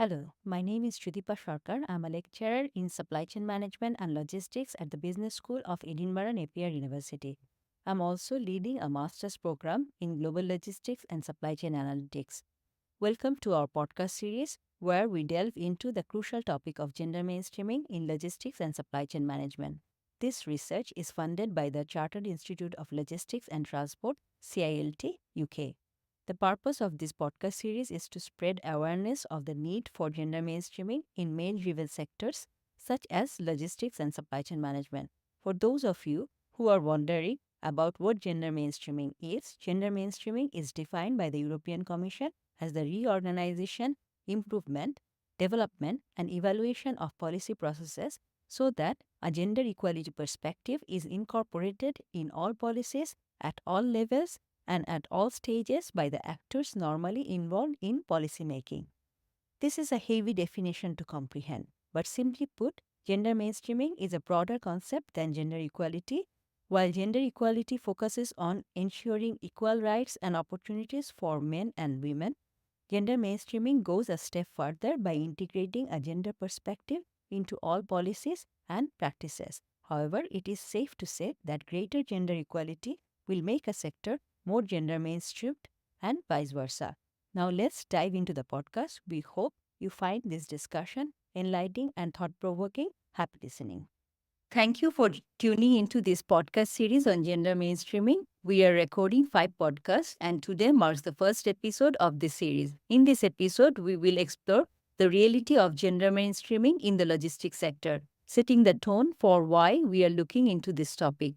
Hello, my name is Shrudipa Sarkar. I'm a lecturer in supply chain management and logistics at the Business School of Edinburgh Napier University. I'm also leading a master's program in global logistics and supply chain analytics. Welcome to our podcast series where we delve into the crucial topic of gender mainstreaming in logistics and supply chain management. This research is funded by the Chartered Institute of Logistics and Transport, CILT, UK. The purpose of this podcast series is to spread awareness of the need for gender mainstreaming in male driven sectors such as logistics and supply chain management. For those of you who are wondering about what gender mainstreaming is, gender mainstreaming is defined by the European Commission as the reorganization, improvement, development, and evaluation of policy processes so that a gender equality perspective is incorporated in all policies at all levels and at all stages by the actors normally involved in policymaking. This is a heavy definition to comprehend, but simply put, gender mainstreaming is a broader concept than gender equality. While gender equality focuses on ensuring equal rights and opportunities for men and women, gender mainstreaming goes a step further by integrating a gender perspective into all policies and practices. However, it is safe to say that greater gender equality will make a sector more gender mainstreamed and vice versa. Now, let's dive into the podcast. We hope you find this discussion enlightening and thought provoking. Happy listening. Thank you for tuning into this podcast series on gender mainstreaming. We are recording 5 podcasts, and today marks the first episode of this series. In this episode, we will explore the reality of gender mainstreaming in the logistics sector, setting the tone for why we are looking into this topic.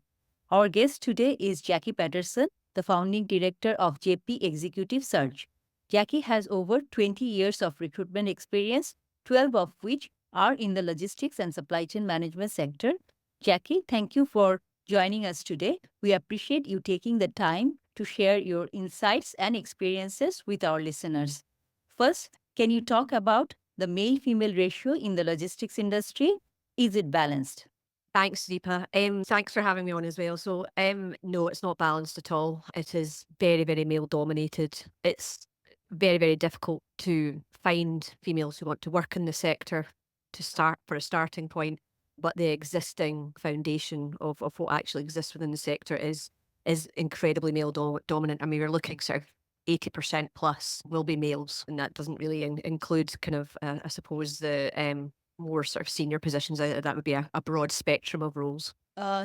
Our guest today is Jackie Patterson, the founding director of JP Executive Search. Jackie has over 20 years of recruitment experience, 12 of which are in the logistics and supply chain management sector. Jackie, thank you for joining us today. We appreciate you taking the time to share your insights and experiences with our listeners. First, can you talk about the male female ratio in the logistics industry? Is it balanced? Thanks, Deepa. Thanks for having me on as well. No, it's not balanced at all. It is very, very male dominated. It's very, very difficult to find females who want to work in the sector to start for a starting point. But the existing foundation of what actually exists within the sector is incredibly male dominant. I mean, we're looking sort of 80% plus will be males, and that doesn't really include kind of, I suppose, the more sort of senior positions. That would be a broad spectrum of roles.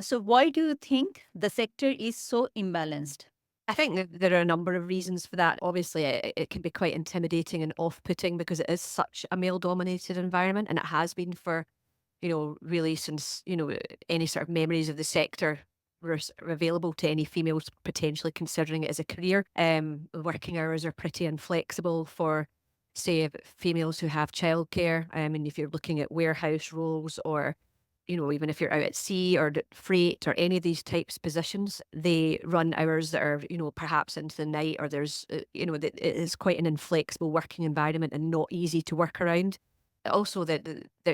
So, why do you think the sector is so imbalanced? I think that there are a number of reasons for that. Obviously, it can be quite intimidating and off-putting because it is such a male-dominated environment, and it has been for, really since, any sort of memories of the sector were available to any females potentially considering it as a career. Working hours are pretty inflexible for, say, females who have childcare. I mean, if you're looking at warehouse roles or even if you're out at sea or freight or any of these types of positions, they run hours that are, perhaps into the night, or there's, it is quite an inflexible working environment and not easy to work around. Also, that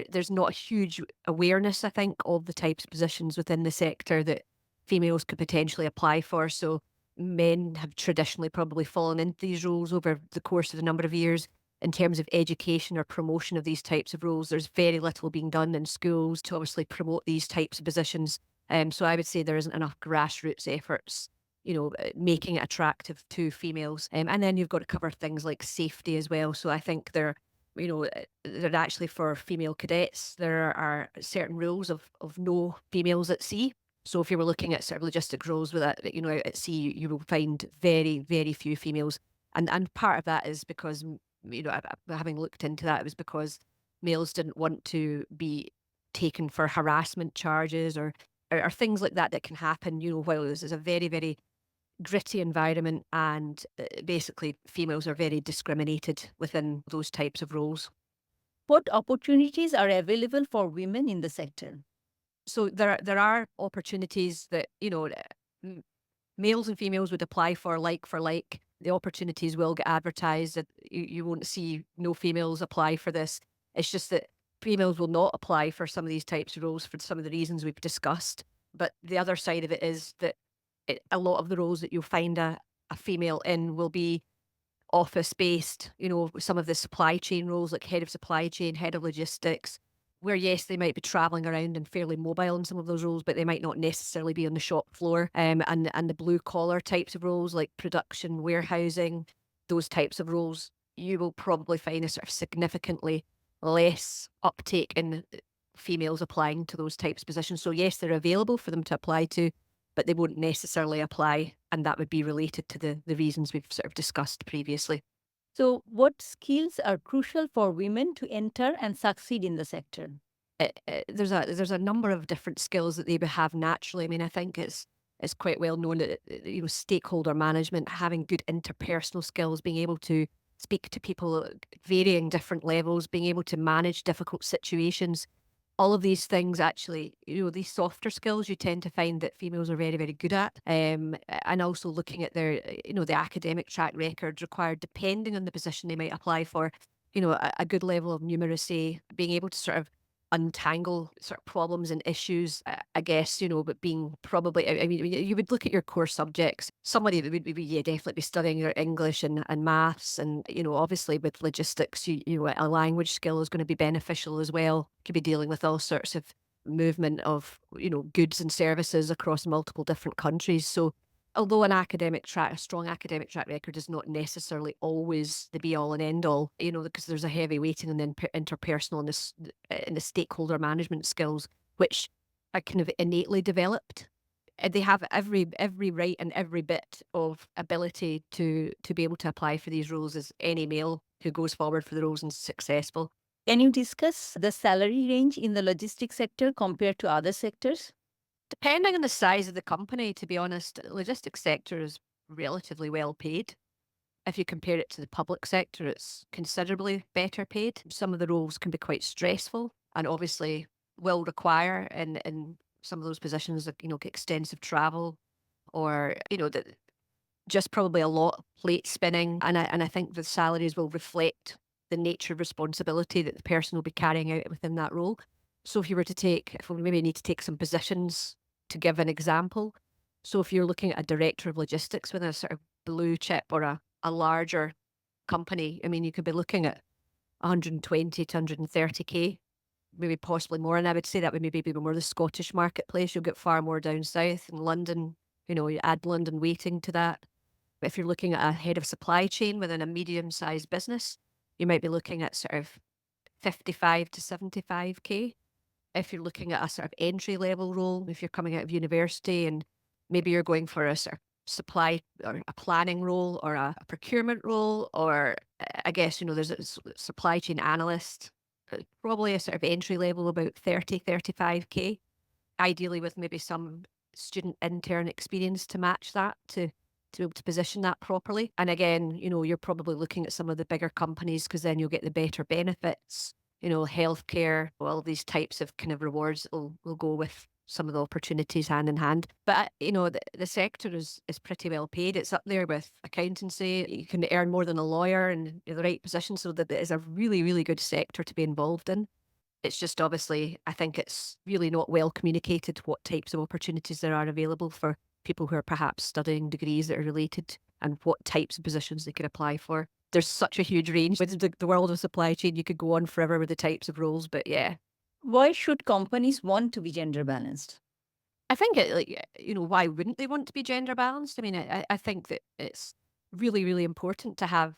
there's not a huge awareness, I think, of the types of positions within the sector that females could potentially apply for. So men have traditionally probably fallen into these roles over the course of a number of years. In terms of education or promotion of these types of roles, there's very little being done in schools to obviously promote these types of positions. So I would say there isn't enough grassroots efforts, making it attractive to females. And then you've got to cover things like safety as well. So I think they're actually for female cadets, there are certain rules of no females at sea. So if you were looking at sort of logistic roles with that, out at sea, you will find very, very few females. And part of that is because having looked into that, it was because males didn't want to be taken for harassment charges or things like that can happen, while this is a very, very gritty environment, and basically females are very discriminated within those types of roles. What opportunities are available for women in the sector? So there are opportunities that, males and females would apply for like for like. The opportunities will get advertised. That you won't see no females apply for this. It's just that females will not apply for some of these types of roles for some of the reasons we've discussed. But the other side of it is that a lot of the roles that you'll find a female in will be office-based, some of the supply chain roles like head of supply chain, head of logistics, where yes, they might be traveling around and fairly mobile in some of those roles, but they might not necessarily be on the shop floor. And the blue collar types of roles like production, warehousing, those types of roles, you will probably find a sort of significantly less uptake in females applying to those types of positions. So yes, they're available for them to apply to, but they won't necessarily apply, and that would be related to the reasons we've sort of discussed previously. So, what skills are crucial for women to enter and succeed in the sector? There's a number of different skills that they would have naturally. I mean, I think it's quite well known that stakeholder management, having good interpersonal skills, being able to speak to people at varying different levels, being able to manage difficult situations, all of these things actually, these softer skills you tend to find that females are very, very good at. And also looking at their, the academic track records required, depending on the position they might apply for, a good level of numeracy, being able to sort of untangle sort of problems and issues, I guess, but being probably, I mean, you would look at your core subjects, somebody that would be, yeah, definitely be studying your English and maths. And, obviously with logistics, a language skill is going to be beneficial as well. Could be dealing with all sorts of movement of, goods and services across multiple different countries. So although a strong academic track record is not necessarily always the be all and end all, because there's a heavy weighting in the interpersonal and the stakeholder management skills, which are kind of innately developed. They have every right and every bit of ability to be able to apply for these roles as any male who goes forward for the roles and is successful. Can you discuss the salary range in the logistics sector compared to other sectors? Depending on the size of the company, to be honest, the logistics sector is relatively well paid. If you compare it to the public sector, it's considerably better paid. Some of the roles can be quite stressful and obviously will require in some of those positions, like, extensive travel or, just probably a lot of plate spinning. And I think the salaries will reflect the nature of responsibility that the person will be carrying out within that role. So if we maybe need to take some positions to give an example. So if you're looking at a director of logistics within a sort of blue chip or a larger company, I mean, you could be looking at 120 to 130K, maybe possibly more. And I would say that would maybe be more the Scottish marketplace. You'll get far more down south in London. You add London weighting to that. But if you're looking at a head of supply chain within a medium-sized business, you might be looking at sort of 55 to 75K. If you're looking at a sort of entry level role, if you're coming out of university and maybe you're going for a sort of supply or a planning role or a procurement role, or I guess, there's supply chain analyst, probably a sort of entry level about 35K, ideally with maybe some student intern experience to match that to be able to position that properly. And again, you're probably looking at some of the bigger companies because then you'll get the better benefits, healthcare, all these types of kind of rewards will go with some of the opportunities hand in hand. But, the sector is pretty well paid. It's up there with accountancy. You can earn more than a lawyer in the right position. So that it is a really, really good sector to be involved in. It's just obviously, I think it's really not well communicated what types of opportunities there are available for people who are perhaps studying degrees that are related and what types of positions they could apply for. There's such a huge range with the world of supply chain. You could go on forever with the types of roles, but yeah. Why should companies want to be gender balanced? I think why wouldn't they want to be gender balanced? I mean, I think that it's really, really important to have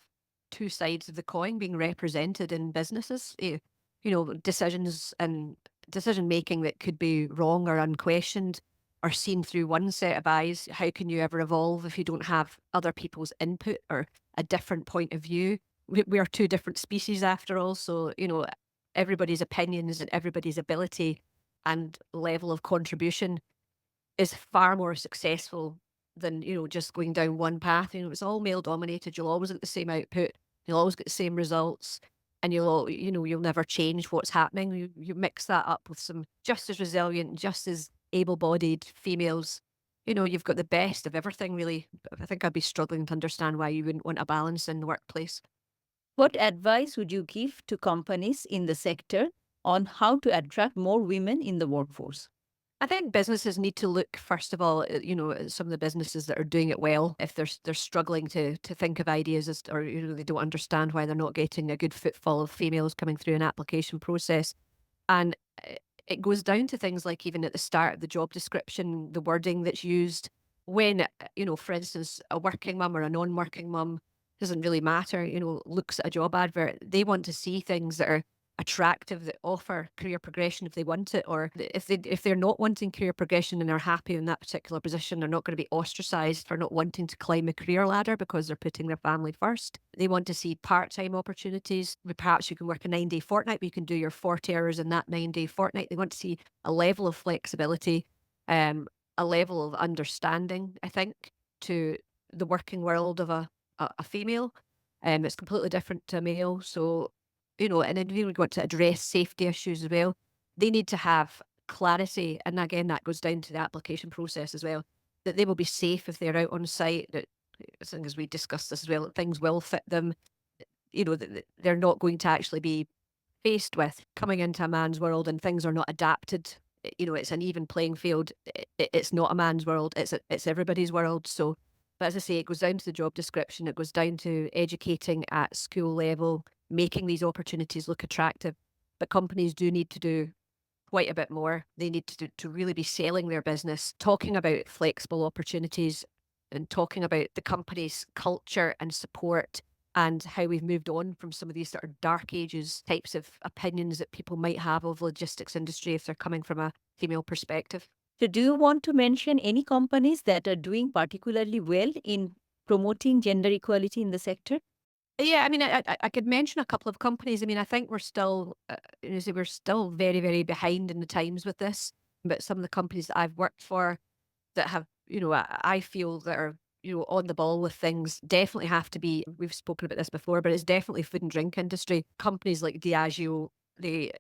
two sides of the coin being represented in businesses. Decisions and decision making that could be wrong or unquestioned are seen through one set of eyes. How can you ever evolve if you don't have other people's input or a different point of view? We are two different species after all. So, everybody's opinions and everybody's ability and level of contribution is far more successful than, just going down one path. It's all male dominated. You'll always get the same output. You'll always get the same results. And you'll never change what's happening. You mix that up with some just as resilient, just as able-bodied females. You've got the best of everything, really. I think I'd be struggling to understand why you wouldn't want a balance in the workplace. What advice would you give to companies in the sector on how to attract more women in the workforce? I think businesses need to look first of all, at some of the businesses that are doing it well. If they're struggling to think of ideas or they don't understand why they're not getting a good footfall of females coming through an application process, and it goes down to things like even at the start of the job description, the wording that's used. When for instance, a working mum or a non-working mum doesn't really matter. Looks at a job advert, they want to see things that are attractive that offer career progression if they want it, or if they're not wanting career progression and are happy in that particular position, they're not going to be ostracized for not wanting to climb a career ladder because they're putting their family first. They want to see part-time opportunities. Perhaps you can work a 9-day fortnight, but you can do your 40 hours in that 9-day fortnight. They want to see a level of flexibility, a level of understanding, I think, to the working world of a female. It's completely different to a male. So and then we want to address safety issues as well. They need to have clarity, and again, that goes down to the application process as well, that they will be safe if they're out on site, that as long as we discussed this as well, that things will fit them, that they're not going to actually be faced with coming into a man's world and things are not adapted. It's an even playing field. It's not a man's world. It's everybody's world. So, but as I say, it goes down to the job description. It goes down to educating at school level, making these opportunities look attractive. But companies do need to do quite a bit more. They need to really be selling their business, talking about flexible opportunities and talking about the company's culture and support and how we've moved on from some of these sort of dark ages types of opinions that people might have of logistics industry if they're coming from a female perspective. So, do you want to mention any companies that are doing particularly well in promoting gender equality in the sector? Yeah, I mean, I could mention a couple of companies. I mean, I think we're still, we're still very, very behind in the times with this. But some of the companies that I've worked for that have, I feel that are, on the ball with things definitely have to be, we've spoken about this before, but it's definitely food and drink industry. Companies like Diageo, they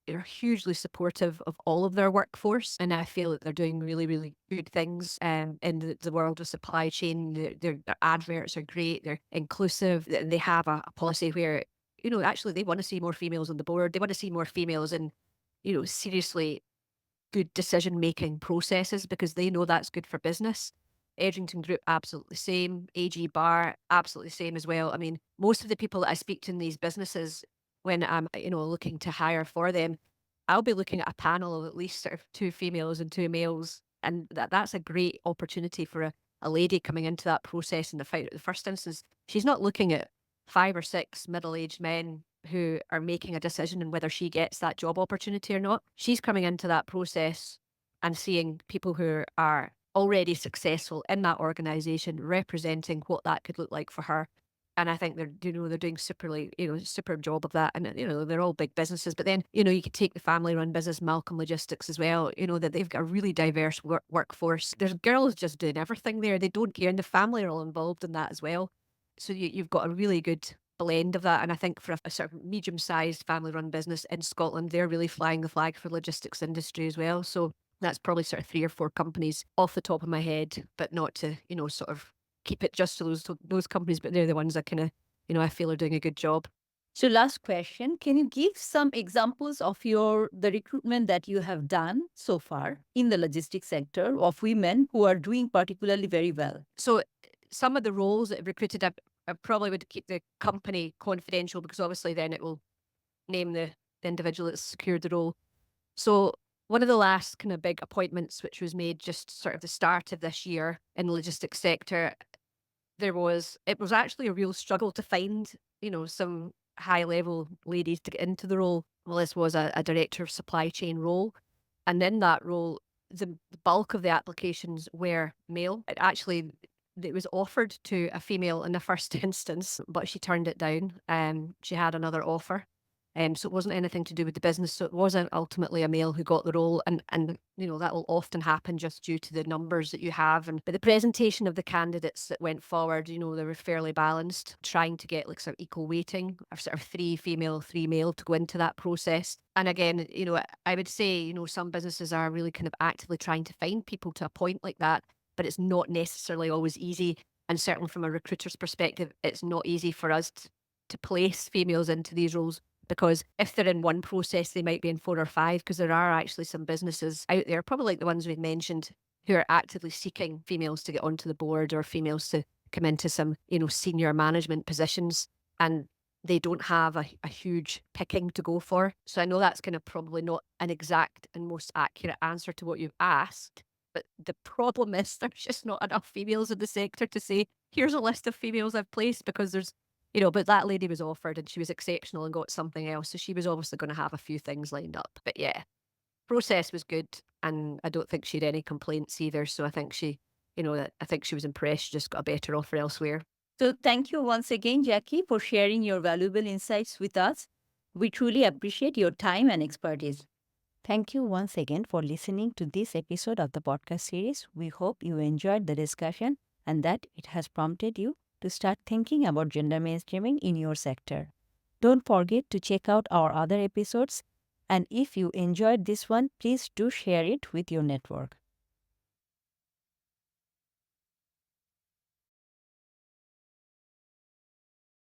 are hugely supportive of all of their workforce. And I feel that they're doing really, really good things in the world of supply chain. Their adverts are great. They're inclusive. They have a policy where, actually they want to see more females on the board. They want to see more females in, seriously good decision making processes because they know that's good for business. Edrington Group, absolutely same. AG Bar, absolutely same as well. I mean, most of the people that I speak to in these businesses, when I'm, looking to hire for them, I'll be looking at a panel of at least sort of 2 females and 2 males. And that's a great opportunity for a lady coming into that process in the first instance. She's not looking at 5 or 6 middle-aged men who are making a decision on whether she gets that job opportunity or not. She's coming into that process and seeing people who are already successful in that organization, representing what that could look like for her. And I think they're doing superb job of that. And, they're all big businesses. But then, you could take the family run business, Malcolm Logistics as well, that they've got a really diverse workforce. There's girls just doing everything there. They don't care. And the family are all involved in that as well. So you've got a really good blend of that. And I think for a sort of medium-sized family-run business in Scotland, they're really flying the flag for logistics industry as well. So that's probably sort of 3 or 4 companies off the top of my head, but not to, sort of keep it just to those companies, but they're the ones that kind of, I feel are doing a good job. So, last question, can you give some examples of the recruitment that you have done so far in the logistics sector of women who are doing particularly very well? So some of the roles that I've recruited, I probably would keep the company confidential because obviously then it will name the individual that's secured the role. So one of the last kind of big appointments, which was made just sort of the start of this year in the logistics sector, it was actually a real struggle to find, some high level ladies to get into the role. Well, this was a director of supply chain role. And in that role, the bulk of the applications were male. It was offered to a female in the first instance, but she turned it down. She had another offer. So it wasn't anything to do with the business. So it wasn't ultimately a male who got the role. And that will often happen just due to the numbers that you have. But the presentation of the candidates that went forward, they were fairly balanced, trying to get like sort of equal weighting of sort of 3 female, 3 male to go into that process. And again, I would say, some businesses are really kind of actively trying to find people to a point like that, but it's not necessarily always easy. And certainly from a recruiter's perspective, it's not easy for us to place females into these roles because if they're in one process, they might be in 4 or 5, because there are actually some businesses out there, probably like the ones we've mentioned, who are actively seeking females to get onto the board or females to come into some, senior management positions, and they don't have a huge picking to go for. So I know that's kind of probably not an exact and most accurate answer to what you've asked. But the problem is there's just not enough females in the sector to say, here's a list of females I've placed, because but that lady was offered and she was exceptional and got something else. So she was obviously going to have a few things lined up. But yeah, process was good. And I don't think she had any complaints either. So I think I think she was impressed. She just got a better offer elsewhere. So, thank you once again, Jackie, for sharing your valuable insights with us. We truly appreciate your time and expertise. Thank you once again for listening to this episode of the podcast series. We hope you enjoyed the discussion and that it has prompted you to start thinking about gender mainstreaming in your sector. Don't forget to check out our other episodes, and if you enjoyed this one, please do share it with your network.